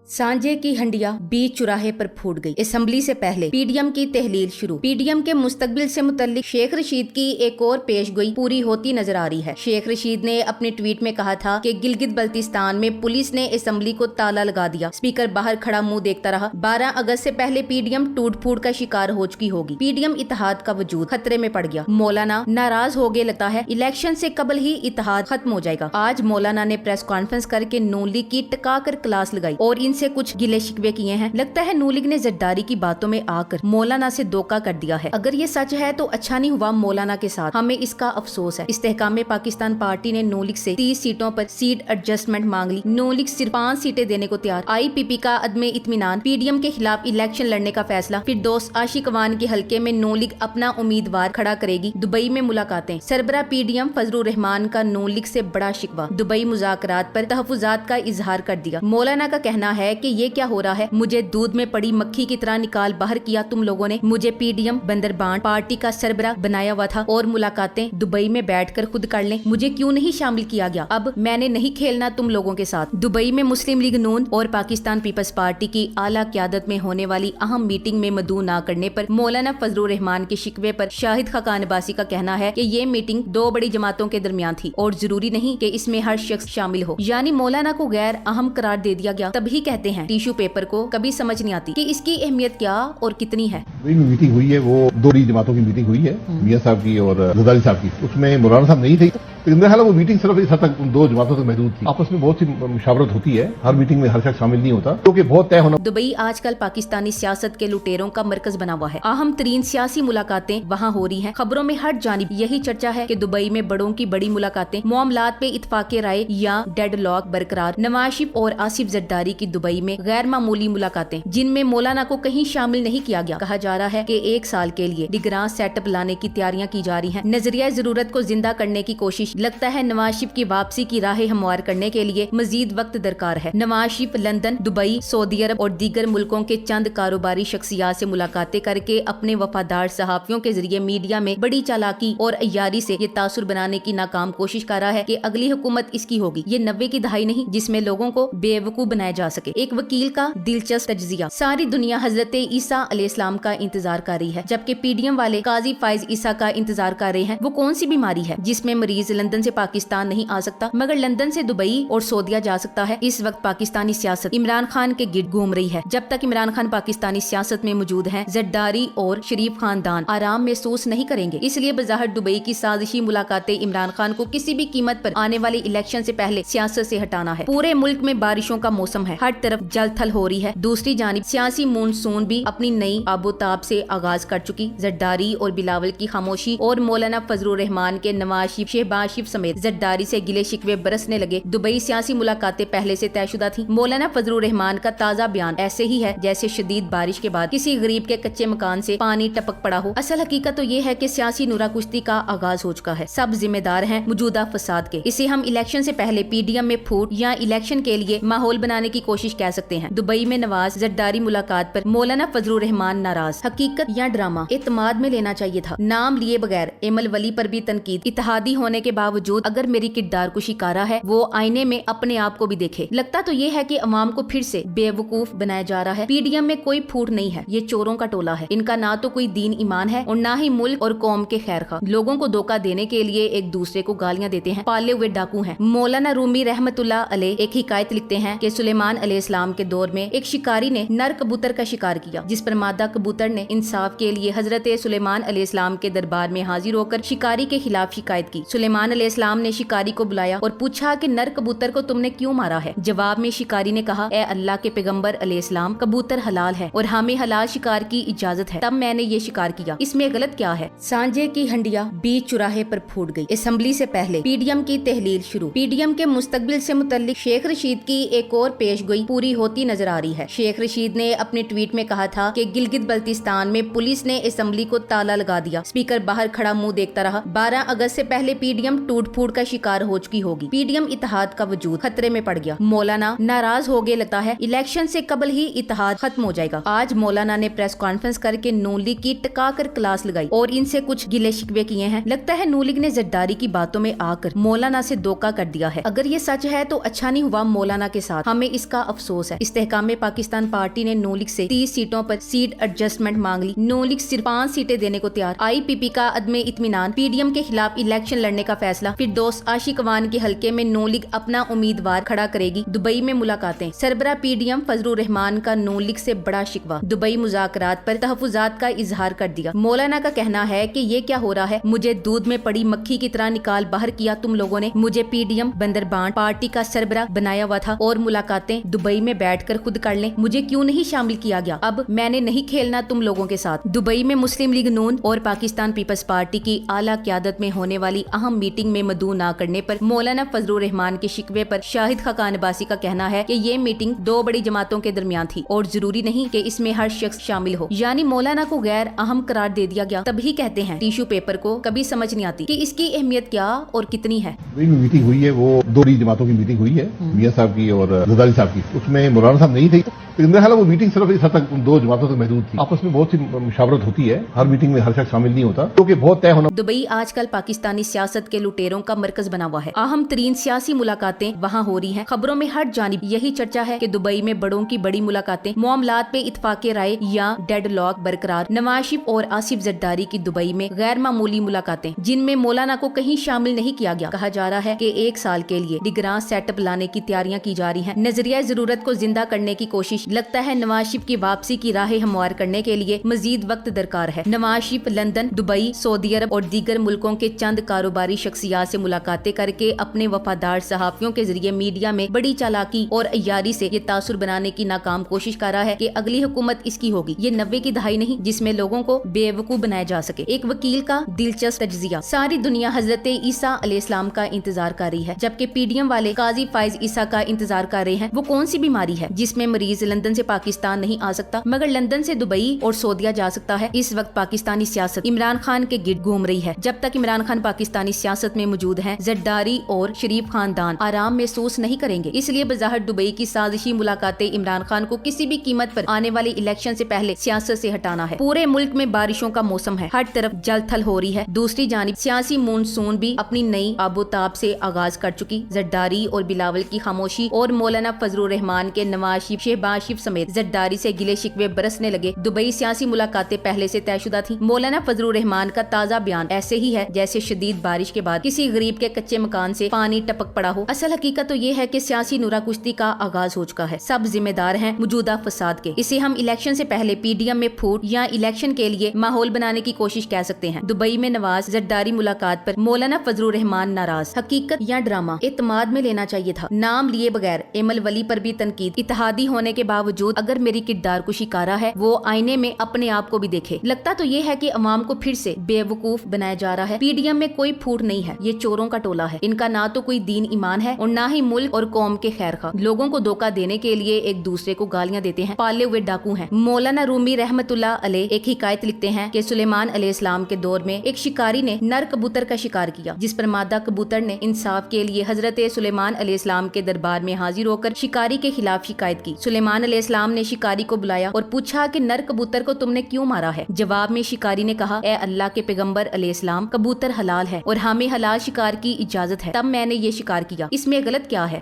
सांझे की हंडिया बीच चौराहे पर फूट गई। असेंबली से पहले पीडीएम की तहलील शुरू। पीडीएम के मुस्तकबिल से मुतल्लिक शेख रशीद की एक और पेशगोई पूरी होती नजर आ रही है। शेख रशीद ने अपने ट्वीट में कहा था कि गिलगित बल्तिस्तान में पुलिस ने असेंबली को ताला लगा दिया, स्पीकर बाहर खड़ा मुंह देखता रहा। 12 अगस्त से पहले पीडीएम टूट फूट का शिकार हो चुकी होगी। पीडीएम इत्तेहाद का वजूद खतरे में पड़ गया। मौलाना नाराज हो गए, लगता है इलेक्शन से कबल ही इत्तेहाद खत्म हो जाएगा। आज मौलाना ने प्रेस कॉन्फ्रेंस करके नून लीग की टका कर क्लास लगाई और इनसे कुछ गिले शिकवे किए हैं। लगता है नून लीग ने जरदारी की बातों में आकर मौलाना से धोखा कर दिया है। अगर ये सच है तो अच्छा नहीं हुआ मौलाना के साथ, हमें इसका अफसोस है। इस्तेहकाम पाकिस्तान पार्टी ने नून लीग से 30 सीटों पर सीट एडजस्टमेंट मांग ली। नून लीग सिर्फ 5 सीटें देने को तैयार। आईपीपी का अदमे इत्मीनान, पीडीएम के खिलाफ इलेक्शन लड़ने का फैसला। फिर दोस्त आशिक अवान के हल्के में नून लीग अपना उम्मीदवार खड़ा करेगी। दुबई में मुलाकातें। सरबरा पीडीएम फजलुर रहमान का नून लीग से बड़ा शिकवा। दुबई मुज़ाकरात पर तहफ़्फ़ुज़ात का इजहार कर दिया। मौलाना का कहना है कि ये क्या हो रहा है, मुझे दूध में पड़ी मक्खी की तरह निकाल बाहर किया तुम लोगों ने। मुझे पीडीएम बंदरबान पार्टी का सरबरा बनाया हुआ था और मुलाकातें दुबई में बैठकर खुद कर लें। मुझे क्यों नहीं शामिल किया गया? अब मैंने नहीं खेलना तुम लोगों के साथ। दुबई में मुस्लिम लीग नून और पाकिस्तान पीपल्स पार्टी की आला क़यादत में होने वाली अहम मीटिंग में मदऊ न करने पर मौलाना फजलुर रहमान के शिकवे पर शाहिद खाकान अब्बासी का कहना है कि ये मीटिंग 2 बड़ी जमातों के दरमियान थी और जरूरी नहीं कि इसमें हर शख्स शामिल हो। यानी मौलाना को गैर अहम करार दे दिया गया। तभी कहते हैं टिश्यू पेपर को कभी समझ नहीं आती कि इसकी अहमियत क्या और कितनी है। मीटिंग हुई है, वो 2 बड़ी जमातों की मीटिंग हुई है, मियां साहब की और जरदारी साहब की। उसमें मौलाना साहब नहीं थे, तो मेरा ख्याल है वो मीटिंग सिर्फ इस हद तक 2 जमातों तक महदूद थी। आपस में बहुत सी मुशावरत होती है, हर मीटिंग में हर शख्स शामिल नहीं होता, क्योंकि बहुत तय होना। दुबई आजकल पाकिस्तानी सियासत के लुटेरों का मरकज बना हुआ है। अहम तरीन सियासी मुलाकातें वहाँ हो रही हैं। खबरों में हर जानिब यही चर्चा है कि दुबई में बड़ों की बड़ी मुलाकातें, मामलात पे इत्तफाक़े राय या डेडलॉक बरकरार। नवाज शरीफ और आसिफ जरदारी की दुबई में गैर मामूली मुलाकातें, जिनमें मौलाना को कहीं शामिल नहीं किया गया। कहा जा रहा है कि 1 साल के लिए निगरान सेटअप लाने की तैयारियां की जा रही हैं। नजरिया जरूरत को जिंदा करने की कोशिश। लगता है नवाज शरीफ की वापसी की राह हमवार करने के लिए मजीद वक्त दरकार है। Nawaz Sharif London, Dubai, Saudi अरब और दीगर मुल्कों के चंद कारोबारी शख्सियात से मुलाकातें करके अपने वफादार सहाफियों के जरिए मीडिया में बड़ी चालाकी और अय्यारी से ये तासुर बनाने की नाकाम कोशिश कर रहा है कि अगली हुकूमत इसकी होगी। ये 90 की दहाई नहीं जिसमें लोगों को बेवकूफ बनाया जा सके। एक वकील का दिलचस्प तज्जिया। सारी दुनिया हजरत ईसा अलैहिस्सलाम का इंतजार कर रही है, जबकि पीडीएम वाले काजी फाइज ईसा का इंतजार कर रहे हैं। वो कौन सी बीमारी है जिसमें मरीज लंदन से पाकिस्तान नहीं आ सकता मगर लंदन से दुबई और सऊदीया जा सकता है? इस वक्त पाकिस्तानी सियासत इमरान खान के गिर्द घूम रही है। जब तक इमरान खान पाकिस्तानी सियासत में मौजूद हैं, जरदारी और शरीफ खानदान आराम महसूस नहीं करेंगे। इसलिए बज़ाहिर दुबई की साजिशी मुलाकातें इमरान खान को किसी भी कीमत पर आने वाले इलेक्शन से पहले सियासत से हटाना है। पूरे मुल्क में बारिशों का मौसम है, हर तरफ जल थल हो रही है। दूसरी जानिब सियासी मानसून भी अपनी नई आबोताब से आगाज कर चुकी। जरदारी और बिलावल की खामोशी और मौलाना फजलुर रहमान के नवाज शरीफ, शहबाज शरीफ समेत जरदारी से गिले शिकवे बरसने लगे। दुबई सियासी मुलाकातें पहले से तयशुदा थी। मौलाना फजलुर रहमान का ताजा बयान ऐसे ही है जैसे शदीद बारिश के बाद किसी गरीब के कच्चे मकान से पानी टपक पड़ा हो। असल हकीकत तो ये है कि सियासी नूरा कुश्ती का आगाज हो चुका है। सब जिम्मेदार हैं मौजूदा फसाद के। इसे हम इलेक्शन से पहले पीडीएम में फूट या इलेक्शन के लिए माहौल बनाने की कोशिश कह सकते हैं। दुबई में नवाज जरदारी मुलाकात पर मौलाना फजलुर रहमान नाराज। हकीकत या ड्रामा एतमाद में लेना चाहिए था, नाम लिए बगैर। एमल वली पर भी तनकीद। इत्तेहादी होने के बावजूद अगर मेरी किरदार को शिकारा है, वो आईने में अपने आप को भी देखे। लगता तो ये है कि अवाम को फिर से बेवकूफ बनाया जा रहा है। पीडीएम में कोई फूट नहीं है, ये चोरों का टोला है। इनका ना तो कोई दीन ईमान है और ना ही मुल्क और कौम के खैर खा। लोगों को धोखा देने के लिए एक दूसरे को गालियां देते हैं, पाले हुए डाकू हैं। मौलाना रूमी रहमतुल्लाह अलैह एक हिकायत लिखते हैं कि सुलेमान अलैहिस्सलाम के दौर में एक शिकारी ने नर कबूतर का शिकार किया, जिस पर मादा कबूतर ने इंसाफ के लिए हजरत सुलेमान अलैहिस्सलाम के दरबार में हाजिर होकर शिकारी के खिलाफ शिकायत की। सुलेमान अलैहिस्सलाम ने शिकारी को बुलाया और पूछा कि नर कबूतर को तुमने क्यों मारा है? जवाब में शिकारी ने कहा, ए अल्लाह के पैगंबर अलैहिस्सलाम, कबूतर हलाल है और हमें हलाल शिकार की इजाजत है, तब मैंने ये शिकार किया, इसमें गलत क्या है? सांझे की हंडिया बीच चौराहे पर फूट गई। असेंबली से पहले पीडीएम की तहलील शुरू। पीडीएम के मुस्तकबिल से मुतल्लिक शेख रशीद की एक और पेशगोई पूरी होती नजर आ रही है। शेख रशीद ने अपने ट्वीट में कहा था कि गिलगित बल्तिस्तान में पुलिस ने असेंबली को ताला लगा दिया, स्पीकर बाहर खड़ा मुंह देखता रहा। 12 अगस्त से पहले पीडीएम टूट फूट का शिकार हो चुकी होगी। पीडीएम इत्तेहाद का वजूद खतरे में पड़ गया। मौलाना नाराज हो गए, लगता है इलेक्शन से कबल ही इत्तेहाद खत्म हो जाएगा। आज मौलाना ने प्रेस कॉन्फ्रेंस करके नून लीग की टका कर क्लास लगाई और इनसे कुछ गिले शिकवे किए हैं। लगता है नून लीग ने जरदारी की बातों में आकर मौलाना से धोखा कर दिया है। अगर ये सच है तो अच्छा नहीं हुआ मौलाना के साथ, हमें इसका अफसोस है। इस्तेहकाम पाकिस्तान पार्टी ने नून लीग से 30 सीटों पर सीट एडजस्टमेंट मांग ली। नून लीग सिर्फ 5 सीटें देने को तैयार। IPP का अदमे इत्मीनान, पीडीएम के खिलाफ इलेक्शन लड़ने का फैसला। फिर दोस्त आशिक अवान के हलके में नून लीग अपना उम्मीदवार खड़ा करेगी। दुबई में मुलाकातें, सरबरा पीडीएम फजलुर रहमान का नून लीग से बड़ा शिकवा। दुबई मुज़ाकरात पर तहफ़्फ़ुज़ात का इजहार कर दिया। मौलाना का कहना है कि ये क्या हो रहा है, मुझे दूध में पड़ी मक्खी की तरह निकाल बाहर किया तुम लोगों ने। मुझे पीडीएम बंदरबांट पार्टी का सरबरा बनाया हुआ था और मुलाकातें दुबई में बैठकर खुद कर लें, मुझे क्यों नहीं शामिल किया गया। अब मैंने नहीं खेलना तुम लोगों के साथ। दुबई में मुस्लिम लीग नून और पाकिस्तान पीपल्स पार्टी की आला क़यादत में होने वाली अहम मीटिंग में मदऊ न करने पर मौलाना फजलुर रहमान के शिकवे पर शाहिद खाकान अब्बासी का कहना है कि ये मीटिंग 2 बड़ी जमातों के दरमियान थी और जरूरी नहीं कि इसमें हर शख्स शामिल हो। यानी मौलाना को गैर अहम करार दे दिया गया। तभी कहते हैं टिश्यू पेपर को कभी समझ नहीं आती कि इसकी अहमियत क्या और कितनी है। मीटिंग हुई है, वो 2 बड़ी जमातों की मीटिंग हुई है, मियां साहब की और जरदारी साहब की। उसमें मौलाना साहब नहीं थे, लेकिन मेरा ख्याल है वो मीटिंग सिर्फ इस हद तक 2 जमातों तक महदूद थी। आपस में बहुत सी मुशावरत होती है, हर मीटिंग में हर शख्स शामिल नहीं होता, क्योंकि बहुत तय होना। दुबई आजकल पाकिस्तानी सियासत के लुटेरों का मरकज बना हुआ है। अहम तरीन सियासी मुलाकातें वहाँ हो रही हैं। खबरों में हर जानिब यही चर्चा है कि दुबई में बड़ों की बड़ी मुलाकातें, मामलात पे इत्तफाक़े राय या डेडलॉक बरकरार। नवाज शरीफ और आसिफ जरदारी की दुबई में गैर मामूली मुलाकातें, जिनमें मौलाना को कहीं शामिल नहीं किया गया। कहा जा रहा है कि 1 साल के लिए निगरान सेटअप लाने की तैयारियां की जा रही हैं। नजरिया जरूरत को जिंदा करने की कोशिश। लगता है नवाज शरीफ की वापसी की राह हमवार करने के लिए मजीद वक्त दरकार है। Nawaz Sharif London, Dubai, Saudi अरब और दीगर मुल्कों के चंद कारोबारी शख्सियात से मुलाकातें करके अपने वफादार सहाफियों के जरिए मीडिया में बड़ी चालाकी और अय्यारी से ये तासुर बनाने की नाकाम कोशिश कर रहा है कि अगली हुकूमत इसकी होगी। ये 90 की दहाई नहीं जिसमें लोगों को बेवकूफ बनाया जा सके। एक वकील का दिलचस्प तज्जिया। सारी दुनिया हजरत ईसा अलैहिस्सलाम का इंतजार कर रही है, जबकि पीडीएम वाले काजी फाइज ईसा का इंतजार कर रहे हैं। वो कौन सी बीमारी है जिसमें मरीज लंदन से पाकिस्तान नहीं आ सकता मगर लंदन से दुबई और सऊदीया जा सकता है। इस वक्त पाकिस्तानी सियासत इमरान खान के गिर्द घूम रही है। जब तक इमरान खान पाकिस्तानी सियासत में मौजूद हैं, जरदारी और शरीफ खानदान आराम महसूस नहीं करेंगे। इसलिए बज़ाहिर दुबई की साजिशी मुलाकातें इमरान खान को किसी भी कीमत पर आने वाले इलेक्शन से पहले सियासत से हटाना है। पूरे मुल्क में बारिशों का मौसम है, हर तरफ जल थल हो रही है। दूसरी जानिब सियासी मानसून भी अपनी नई आबोताब से आगाज कर चुकी। जरदारी और बिलावल की खामोशी और मौलाना फजलुर रहमान के नवाज शरीफ, शहबाज शरीफ समेत जरदारी से गिले शिकवे बरसने लगे। दुबई सियासी मुलाकातें पहले से तयशुदा थी। मौलाना फजलुर रहमान का ताजा बयान ऐसे ही है जैसे शदीद बारिश के बाद किसी गरीब के कच्चे मकान से पानी टपक पड़ा हो। असल हकीकत तो ये है कि सियासी नूरा कुश्ती का आगाज हो चुका है। सब जिम्मेदार हैं मौजूदा फसाद के। इसे हम इलेक्शन से पहले पीडीएम में फूट या इलेक्शन के लिए माहौल बनाने की कोशिश कह सकते हैं। दुबई में नवाज जरदारी मुलाकात पर मौलाना फजलुर रहमान नाराज। हकीकत या ड्रामा इत्माद में लेना चाहिए था, नाम लिए बगैर। एमल वली पर भी तनकीद। इत्तेहादी होने के बावजूद अगर मेरी किरदार को शिकारा है, वो आईने में अपने आप को भी देखे। लगता तो ये है कि अवाम को फिर से बेवकूफ बनाया जा रहा है। पीडीएम में कोई फूट नहीं है, ये चोरों का टोला है। इनका ना तो कोई दीन ईमान है और ना ही मुल्क और कौम के खैर खा। लोगों को धोखा देने के लिए एक दूसरे को गालियां देते हैं, पाले हुए डाकू हैं। मौलाना रूमी रहमतुल्लाह अलैह एक हिकायत लिखते हैं कि सुलेमान अलैहिस्सलाम के दौर में एक शिकारी ने नर कबूतर का शिकार किया, जिस पर मादा कबूतर ने इंसाफ के लिए हजरत सुलेमान अलैहिस्सलाम के दरबार में हाजिर होकर शिकारी के खिलाफ शिकायत की। सुलेमान अलैहिस्सलाम ने शिकारी को बुलाया और पूछा कि नर कबूतर को तुमने क्यों मारा है। जवाब में शिकारी ने कहा, ए अल्लाह के पैगंबर अलैहिस्सलाम, कबूतर हलाल है और हमें हलाल शिकार की इजाजत है, तब मैंने ये शिकार किया, इसमें गलत क्या है।